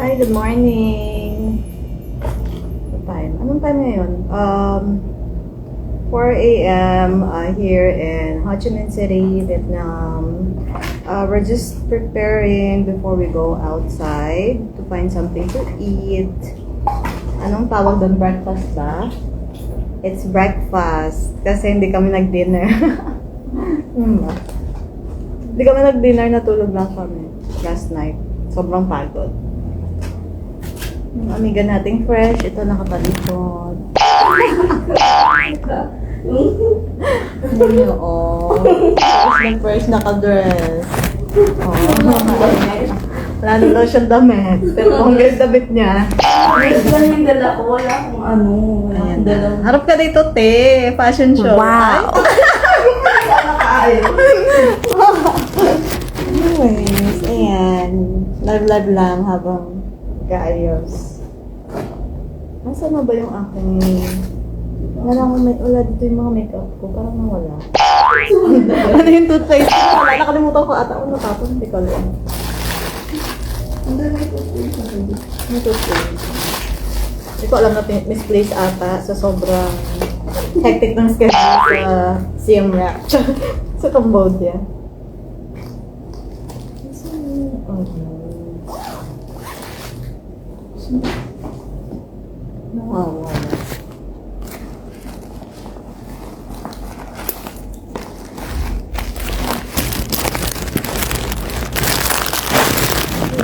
Hi, good morning. What time? Anong time ngayon? 4 a.m. Here in Ho Chi Minh City, Vietnam. We're just preparing before we go outside to find something to eat. Anong tawag doon? Breakfast ba? It's breakfast. Kasi hindi kami nag-dinner. Hindi kami nag-dinner, natulog lang kami last night. Sobrang pagod. Yung amiga nating fresh, ito nakatalikod. Hindi niyo, oh. Tapos na fresh, nakadress. Oh. Wala na daw siyang damit. Pero kung ganda damit niya. Ito lang yung dala ko. Wala akong ano. Wala akong dala. Harap ka dito, te. Fashion show. Wow. Anyways, ayan. Live-live lang habang kaayos. Nasaan na ba yung aking... Wala dito yung mga makeup ko. Parang nawala. Ano yung toothpaste? Wala, nakalimutan ko ata. Ano tapos? Hindi ko alam. May toothpaste. Hindi ko alam na misplaced ata sa sobrang hectic ng schedule sa Siem Reap. Sa Cambodia. Nawawala.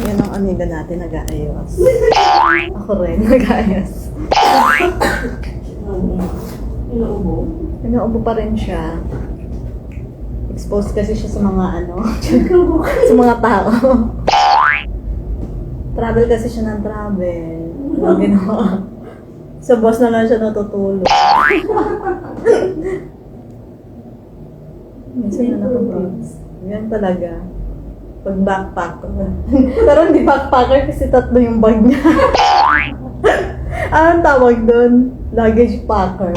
Yan ang amiga natin, nag-aayos. Ako rin, nag-aayos. Inuubo? Inuubo pa rin siya. Exposed kasi siya sa mga sa mga tao. Travel kasi siya ng travel. Ano ginawa? Sa boss na lang siya natutulog. Minsan na nakabroads. Yan talaga. Pag backpacker. Pero hindi backpacker kasi tatlo yung bag niya. Anong tawag doon? Luggage packer.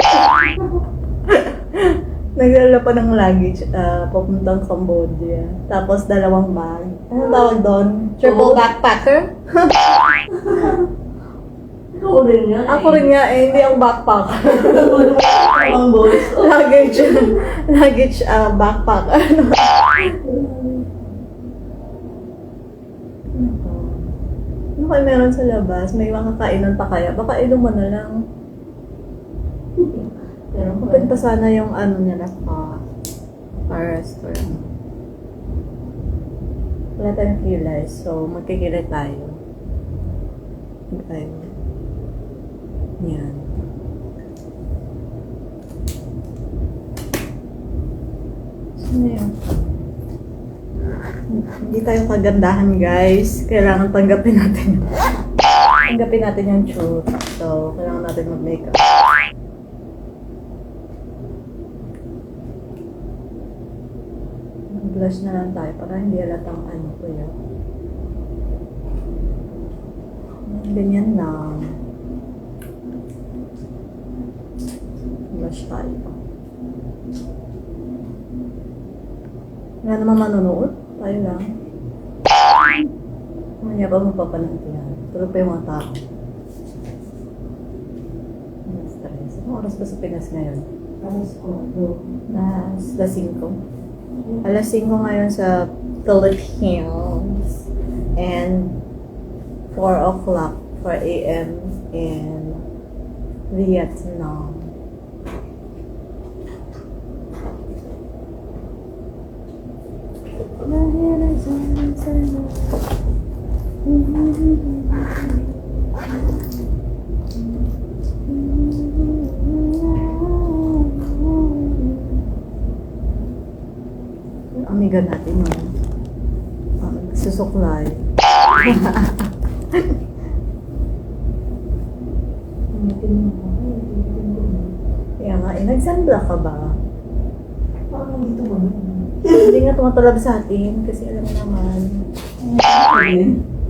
Nagdala pa ng luggage papuntang Cambodia. Tapos dalawang bag. Anong tawag doon? Triple backpacker? Ikaw rin yan. Ako rin nga eh, hindi ang backpacker. Ang boys. Luggage backpacker. Ano kayo meron sa labas? May mga kainan pa kaya? Baka ilong mo na lang. Pero open pa sana yung ano nila restaurant. Wala tayong kilay, so magkikilay tayo. Okay. Yan. Sino yun? Hindi tayo kagandahan, guys. Kailangan tanggapin natin. Tanggapin natin yung truth. So, kailangan natin mag-makeup. Blush na lang tayo para hindi halatang ano ko yan. Ganyan lang. Blush tayo. Wala naman manonood. Tayo lang. Mamaya pa mapapanood yan. Tulog pa yung mga tao. Stress. Anong oras ba sa Pinas ngayon? Alas 5. Alas 5 ngayon sa Philippines. And 4 o'clock, 4 a.m. in Vietnam. Amiga natin yun. Susuklay. Kaya nga, nag-sunblock ka ba? Parang dito ba? Hindi nga tumatalab sa atin kasi alam mo naman.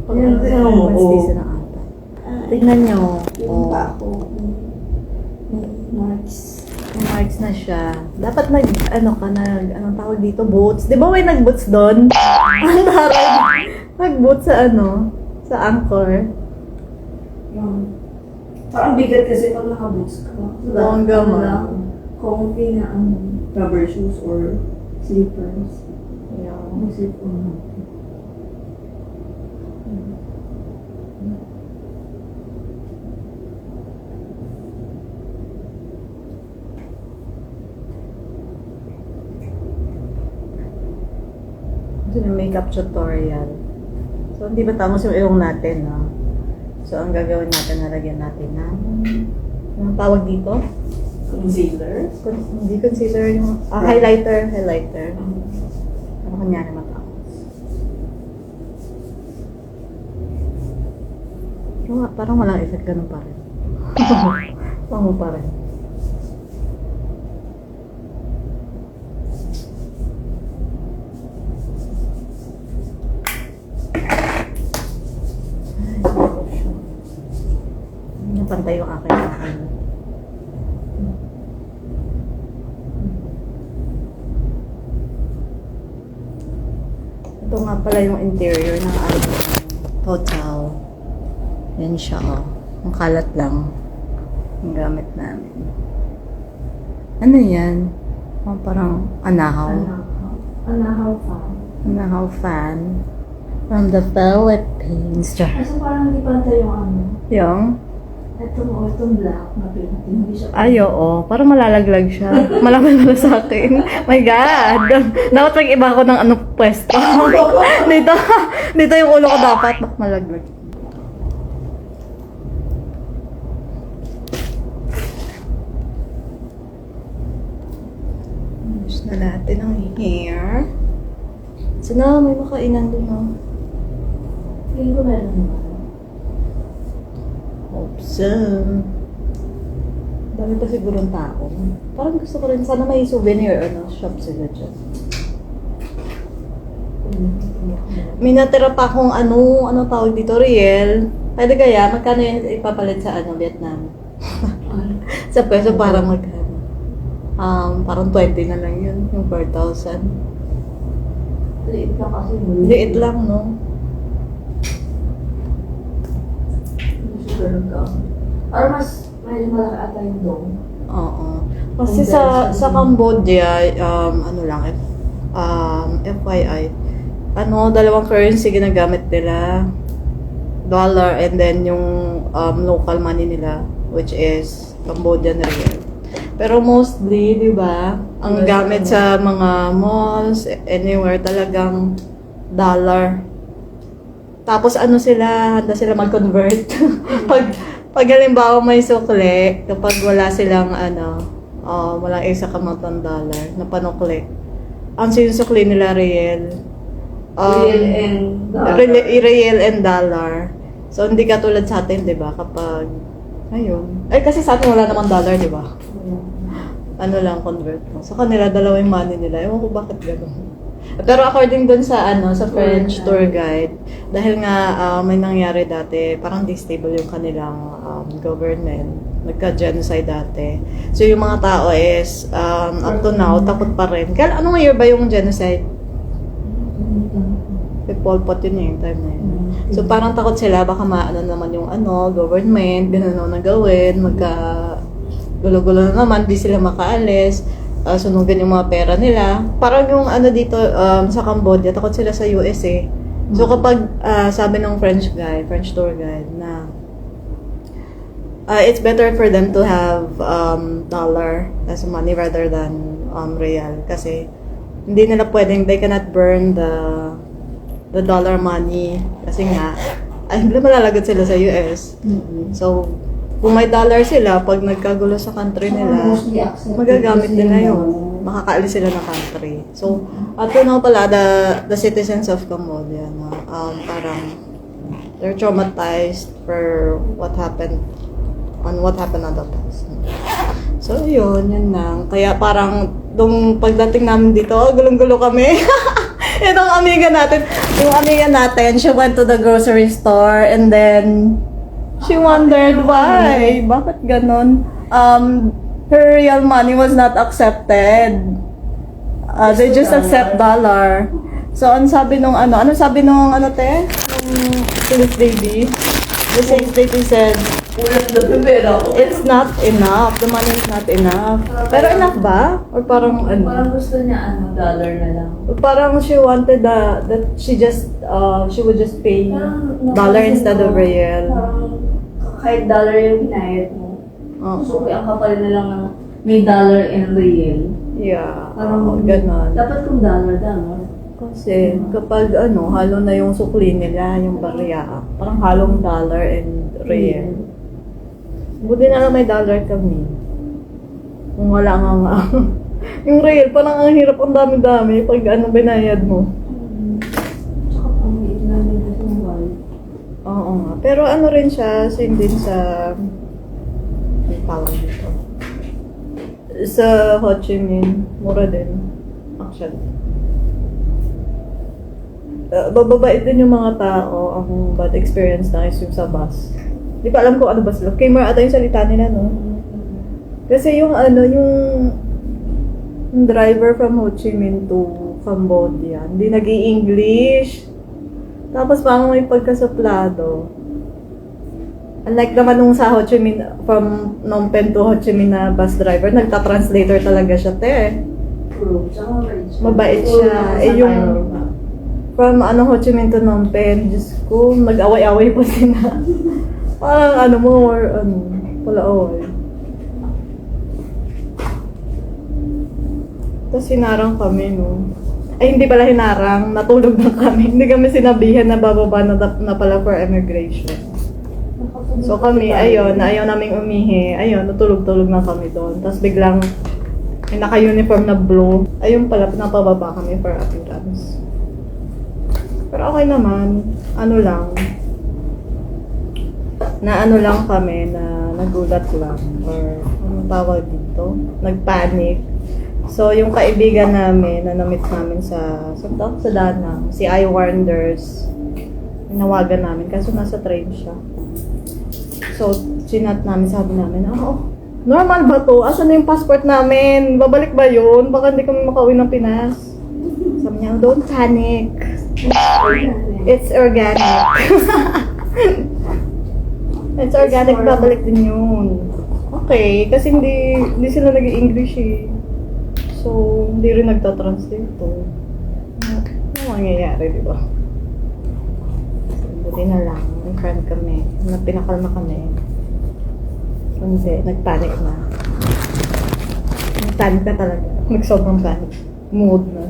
Pag season na ata. Tignan nyo. Yung pa ako. Marks. May marks na siya. Dapat anong tawag dito? Boots. Di ba may nag-boots doon? Ang taray. Nag-boots sa sa Angkor. Yung, parang bigat kasi pag nakaboots ka. So, Bongga ano man. lang, comfy na rubber shoes or slippers. Yeah. Isip ko natin. Ito yung makeup tutorial. So, hindi ba tamos yung ilong natin, no? So, ang gagawin natin, nalagyan natin ng... Anong tawag dito? Concealer. Hindi concealer yung... highlighter. Highlighter. Ano kunyari matapos? Parang walang effect, ganun pa rin. Pango pa rin. Napantay yung akin na ano. Ito nga pala yung interior ng aming hotel. Yan siya, oh. Ang kalat lang. Ang gamit namin. Ano yan? Oh, parang anahaw. Anahaw pa. Anahaw fan. From the Philippines. Kaso parang hindi pantay yung ano. Yung? Itong black na painting. Hindi siya Ay, oo. Parang malalaglag siya. Malaman mo sa akin. My God! Dapat mag-iba ako ng ano pwesto. dito yung ulo ko dapat. Bak malaglag. Ayos na natin ang hair. So na, may makainan doon, no? Hindi ko meron naman. Hope so. Dami pa sigurong tao. Parang gusto ko rin, sana may souvenir shop sila dyan. May natira pa akong ano tawag dito, Riel. Pwede kaya, magkano yung ipapalit sa Vietnam? Sa peso parang magkano? Parang 20 na lang yun, yung 4,000. Liit lang kasi. Liit lang, no? Ganun ka. Or mas medyo malaki ata yung dome. Oo. Kasi sa Cambodia, ano lang, FYI, dalawang currency ginagamit nila. Dollar and then yung local money nila, which is Cambodian riel. Pero mostly, di ba, ang gamit sa mga malls, anywhere, talagang dollar. Tapos handa sila mag-convert. pag halimbawa may sukle, kapag wala silang walang isa kamotong dollar na panukli, ang sinusukli nila real. Real and dollar. Real and dollar. So hindi katulad sa atin, 'di ba? Kapag ayun. Kasi sa atin wala namang dollar, 'di ba? Ano lang convert mo. Sa kanila dalawa yung money nila. Ewan ko bakit gano'n. Pero according dun sa sa French tour guide, dahil nga may nangyari dati, parang destable yung kanilang government. Nagka-genocide dati. So yung mga tao is up to now takot pa rin. Kaya anong year ba yung genocide? Kay Pol Pot yun yung time na yun. So parang takot sila baka naman yung government, ganun na gawin, gulo-gulo na naman, di sila makaalis. Sunugan yung mga pera nila. Parang yung dito sa Cambodia, takot sila sa US eh. So kapag sabi ng French tour guide na it's better for them to have dollar as money rather than real. Kasi hindi nila pwedeng, they cannot burn the dollar money. Kasi nga, malalagot sila sa US. So, kung may dollar sila, pag nagkagulo sa country nila, magagamit nila yun. Makakaalis sila ng country. So, at now pala, the citizens of Cambodia, parang, they're traumatized for what happened on the past. So, yun lang. Kaya parang, nung pagdating namin dito, gulong-gulo kami. Itong amiga natin, she went to the grocery store and then, she wondered why. Bakit ganon? Her real money was not accepted. They just accept dollar. So, ano sabi nung te? Nung police lady? The same state he said, Ulat na pera ko. it's not enough. The money is not enough. Pero enough ba? Or parang ano? Parang gusto niya dollar na lang. Parang she wanted that she would just pay dollar instead of real. Parang kahit dollar yung pinayad mo. So, ang kapal na lang ng may dollar and real. Yeah. Parang ganon. Dapat kung dollar. Kasi kapag halo na yung sukli nila, yung barya, parang halong dollar and real. Buti na lang may dollar kami. Kung wala nga. Yung real, parang ang hirap, ang dami-dami pag binayad mo. Tsaka pang itinanong kasi ng wallet. Oo nga. Pero rin siya, same din sa ang tawag dito. Sa Ho Chi Minh, mura din. Actually. Bababait din yung mga tao. Ang bad experience na is yung sa bus. Di pa alam ko ano ba sila. Kamer ata yung salita nila, no? Kasi yung yung driver from Ho Chi Minh to Cambodia, hindi nag-i-English. Tapos parang may pagkasuplado. Unlike naman nung sa Ho Chi Minh, from Phnom Penh to Ho Chi Minh na bus driver, nagta-translator talaga siya, te. Mabait siya. Yung from Ho Chi Minh to Phnom Penh, Diyos ko, nag-away-away pa sila. Parang more, pala-away. Tapos hinarang kami, no? Ay, hindi pala hinarang. Natulog na kami. Hindi kami sinabihan na bababa na pala for immigration. So kami, ayaw naming umihi. Ayun, natulog-tulog na kami doon. Tapos biglang, may naka-uniform na blue. Ayun pala, napababa kami for appearance. Pero okay naman. Lang. Lang kami na nagulat lang. Or, ano tawag dito? Nagpanic. So, yung kaibigan namin na na-meet namin sa Danang, si I Wonders, nawagan namin kasi nasa train siya. So, chinat namin, sabi namin, normal ba to? Asan na yung passport namin? Babalik ba yun? Baka hindi kami makauwi ng Pinas. Sabi niya, don't panic. It's organic. It's organic, babalik din yun. Okay, kasi hindi sila nag-i-English eh. So, hindi rin nagta-translate to. Ano mangyayari, di ba? Buti na lang, may friend kami. Pinakalma kami. Hindi, nagpanic na. Nagpanic na talaga. Nagsobrang panic. Mood na.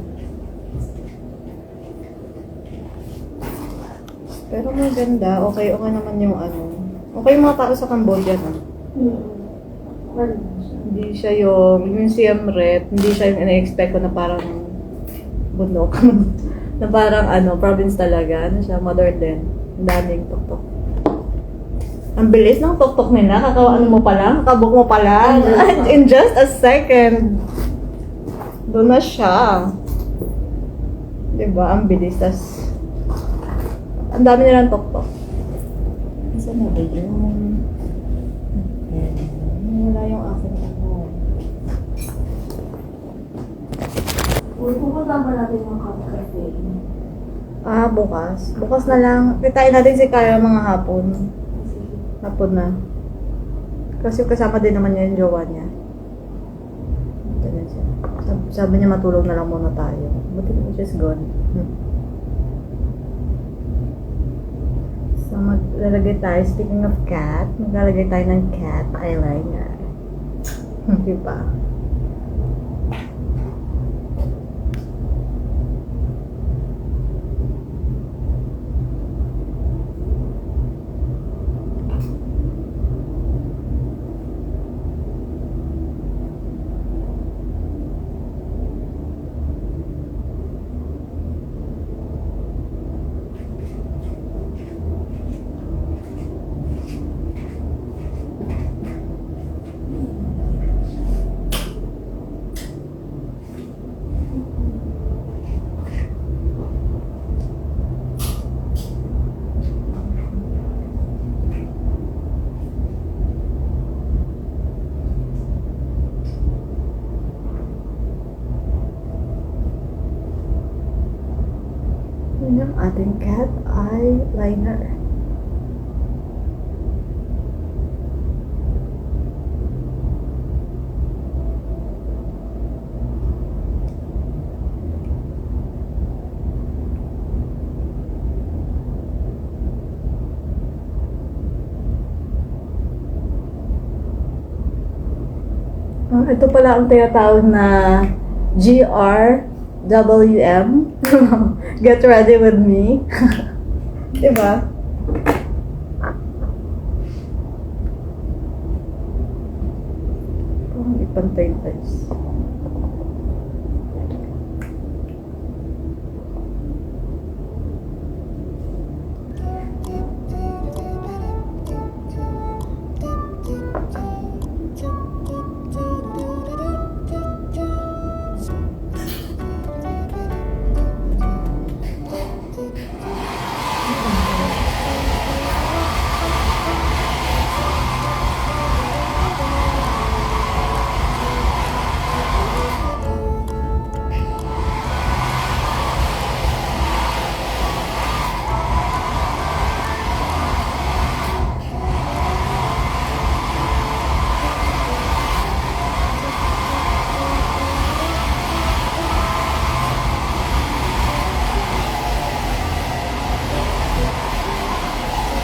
Pero maganda. Okay naman yung Okay yung mga tao sa Cambodia, no? Hindi siya yung Siem Reap, hindi siya yung ina-expect ko na parang bundok. Na parang province talaga. Siya, modern din. Ang daming tok-tok. Ang bilis ng tok-tok nila. Mo pa lang, kakabuk mo pa lang. In just a second. Doon na siya. Diba? Ang bilis. Tas, ang dami nilang tok-tok. Saan na ba yun? Wala yung aking Pupunta ba natin yung cafe? Bukas. Bukas na lang. Kitain natin si Kaya mga hapon. Hapon na. Kasi kasama din naman niya yung jowa niya. Sabi niya matulog na lang muna tayo. But she's gone. So maglalagay tayo, speaking of cat, maglalagay tayo ng cat eyeliner. Diba? Yun ang ating cat eyeliner. Ito pala ang tinatawag na GRWM. Get ready with me. Diba? Parang ipantay guys.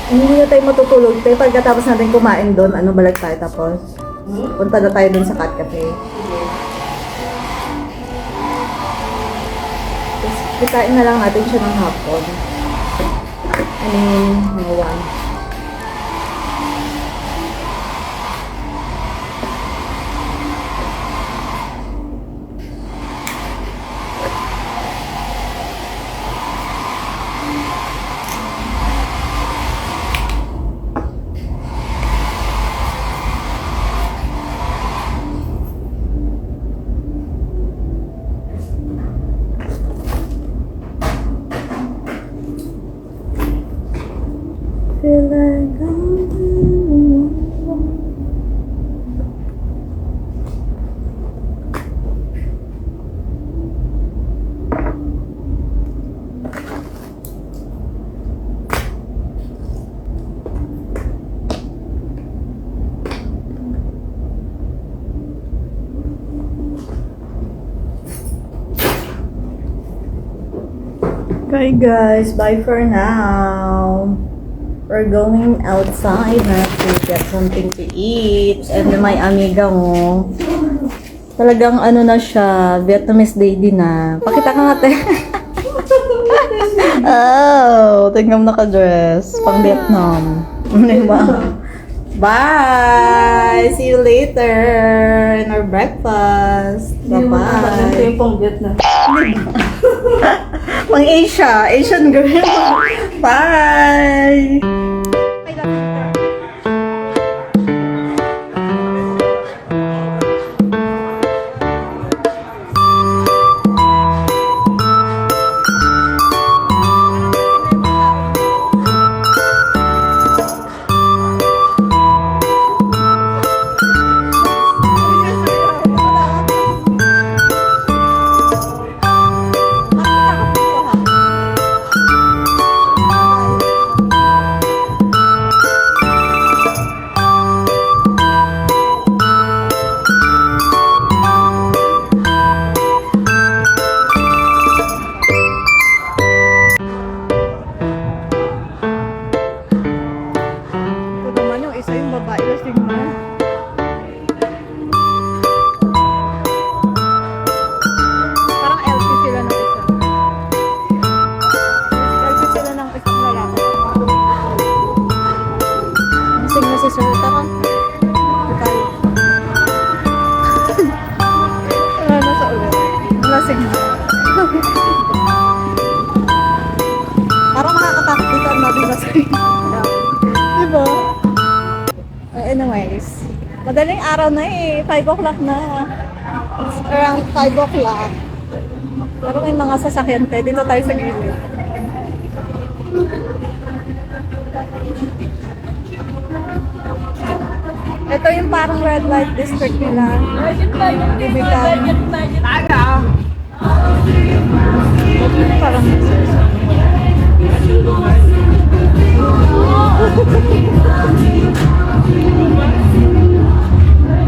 Hindi na tayo matutulog. Tayo pagkatapos natin kumain doon, ano balik tayo tapos? Punta na tayo doon sa Cat Cafe. Tapos kitain na lang natin siya ng hapon. I mean, mga 1. Feel like Okay guys, bye for now. We're going outside na to get something to eat. And may amiga mo. Talagang ano na siya, Vietnamese lady na. Pakita ka natin. Oh, tingnan mo naka-dress. Pang Vietnam. Diba? Bye! See you later in our breakfast. Bye-bye. Ito yung pang Vietnam. Pang Asia. Asian girl. Bye! Parang makakatakot dito ang mabibas. Diba? Anyways, madaling araw na eh. 5 o'clock na. It's around 5 o'clock. Pero may mga sasakyan tayo. Dito tayo sa gilid. Ito yung parang red light district nila. Parang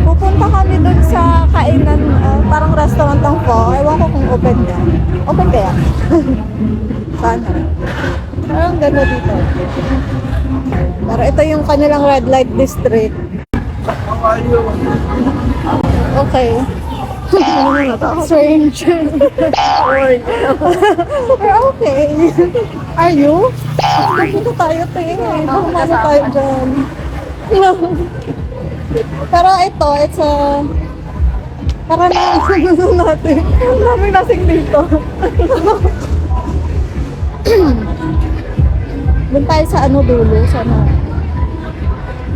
pupunta kami dun sa kainan, parang restaurant ng Pho. Ewan ko kung open niya. Open kaya? Sana. Parang ganda dito. Pero ito yung kanilang red light district. Okay. Stranger. We're okay. Are you? Dito tayo, tingin. Kumano tayo dyan. Pero ito, it's a... Para na natin. Ang daming lasing dito. Doon tayo sa ano dulo, sa ano.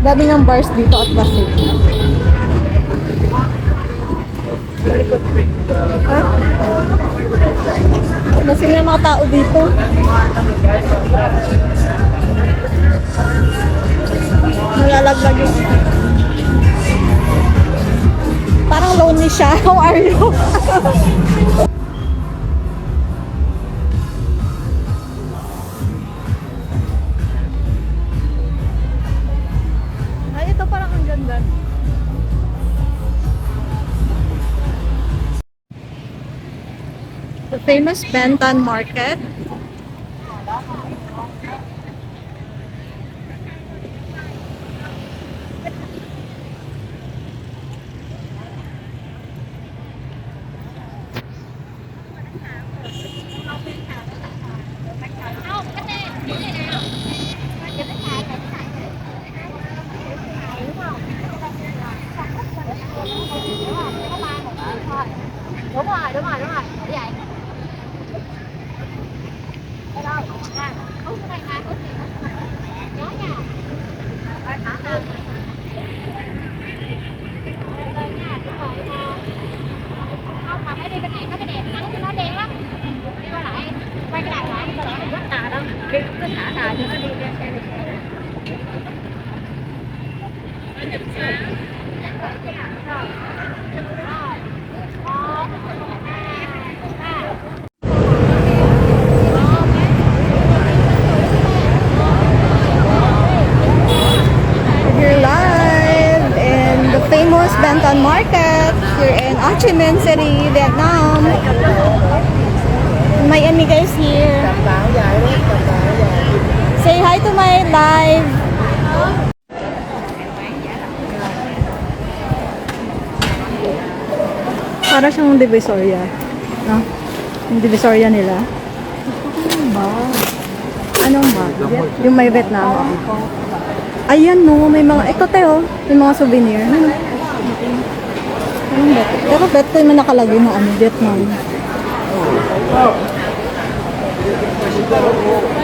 Dami ng bars dito at lasing. Lasing na mga tao dito. Nalalaglag yun. Parang lonely siya. How are you? Ay, ito parang ang ganda. The famous Benton Market. Đúng rồi, vậy. Ở đâu? À, uống cái này mà, uống gì nữa? Nhớ nha. Rồi, thả lên. Lên nha, đúng rồi. Không, mà phải đi bên này, có cái đèn nắng cho nó đen lắm. Đi qua lại, quay cái đèn lại, sau đó mình quắt tà đâu. Đi cứ thả tà cho nó đi ra xe đi. We're live in the famous Benton Market here in Ho Chi Minh City, Vietnam. My amiga is here. Say hi to my live. Para siyang Divisoria. No? Yung Divisoria nila. Anong ba? Yung may Vietnam. Ayan no, may mga, ito tayo, may mga souvenir. Anong bet? Pero bet ko yung nakalagay na ano, Vietnam.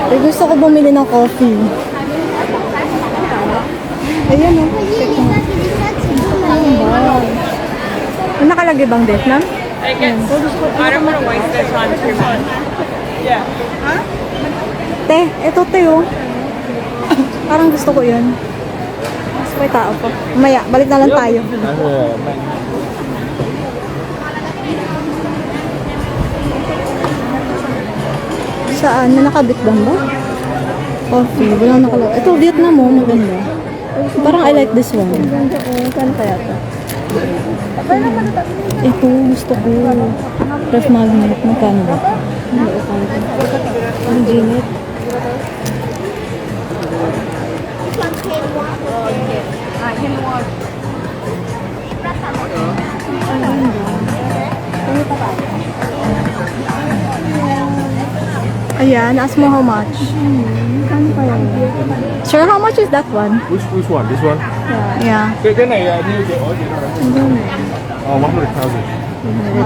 Eh, gusto ko bumili ng coffee. Ayan no, check mo. Anong ba? May nakalagay bang Vietnam? I don't want to waste this on too much. Yeah. Te, ito tayo. Parang gusto ko yun. Mas may tao pa. Mamaya, balik na lang tayo. Saan? May nakabit ba ba? Coffee. Wala nakalagay. Ito, Vietnam mo. Maganda. Parang I like this one. Kano kaya ito? Ito, gusto ko. Ref magnet. Magkano ba? Ang ginit. Ayan, ask mo how much. Sure, how much is that one? Which one? This one? Yeah. Cái này như kiểu 100,000.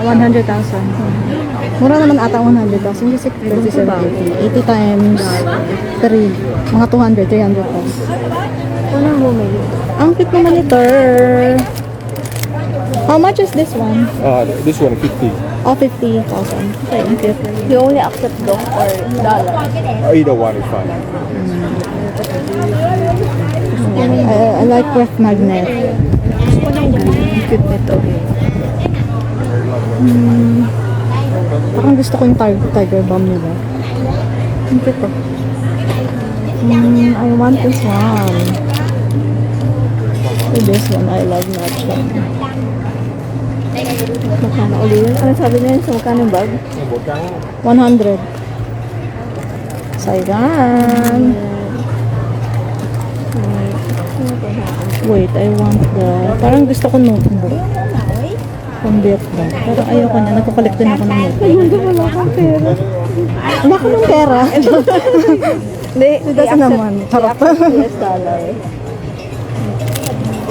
100,000. Mura naman ata 100,000 kasi 3780. 80 times 3. Mga 200, 300 plus. Unang bumili. Ang cute naman ito. How much is this one? This one 50. Oh, 50,000. Okay, ang cute. You only accept dong or dollar? Either one is fine. I like ref magnet. Ang cute nito. Parang gusto ko yung tiger bomb nila. Ang cute to. I want this one. So this one, I love matcha. Magkano ulit yun? Ano sabi niya yun? So, magkano yung bag? 100. Sayang. Wait, I want the... Parang gusto ko notebook. From Vietnam. Pero ayoko niya. Nagkukolekt din ako ng mukha. Wala kang pera. Wala ka ng pera. Hindi. That's naman. Charot. US dollar.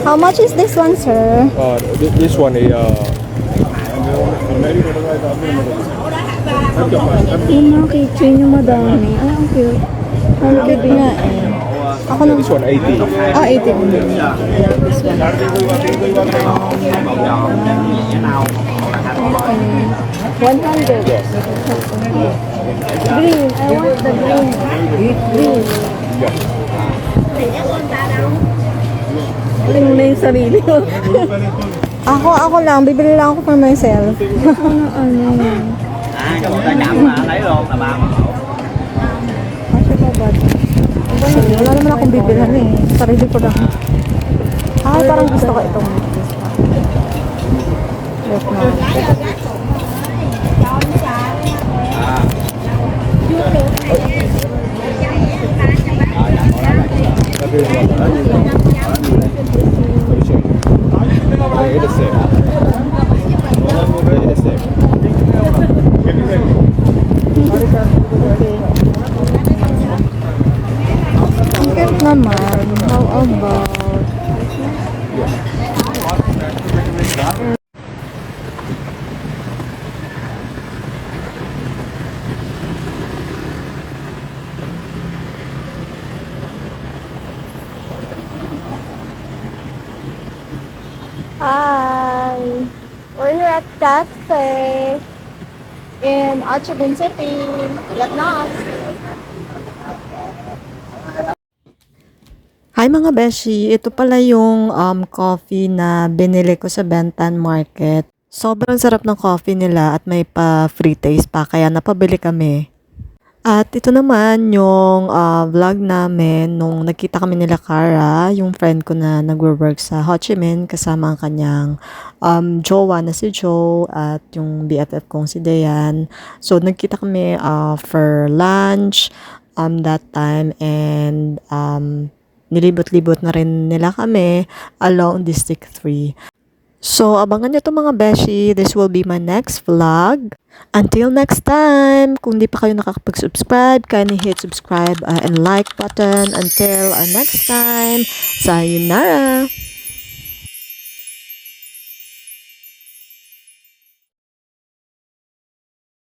How much is this one, sir? This one is Yung mga keychain yung madami. Ay, ang cute. Ang cute nga eh. Ako lang. this one 80. Ah, 80. This one. 100. Green. I want the green. Green. Tingnan mo na yung sarili mo. Ako lang. Bibili lang ako for myself. Ako na ano. Kasi pa ba? Wala naman akong bibilhan eh. Sarili ko lang. Ay, parang gusto ko itong wait na. Ang cute naman. How about Hi! We're here at Cafe in Ho Chi Minh City, Vietnam. Hi mga beshi! Ito pala yung coffee na binili ko sa Bentan Market. Sobrang sarap ng coffee nila at may pa free taste pa kaya napabili kami. At ito naman yung vlog namin nung nagkita kami nila Cara, yung friend ko na nagwo-work sa Ho Chi Minh kasama ang kanyang jowa na si Joe at yung BFF kong si Dayan. So nagkita kami for lunch that time and nilibot-libot na rin nila kami along District 3. So, abangan nyo itong mga beshi. This will be my next vlog. Until next time, kung di pa kayo nakakapag-subscribe, kindly hit subscribe and like button. Until our next time, sayonara!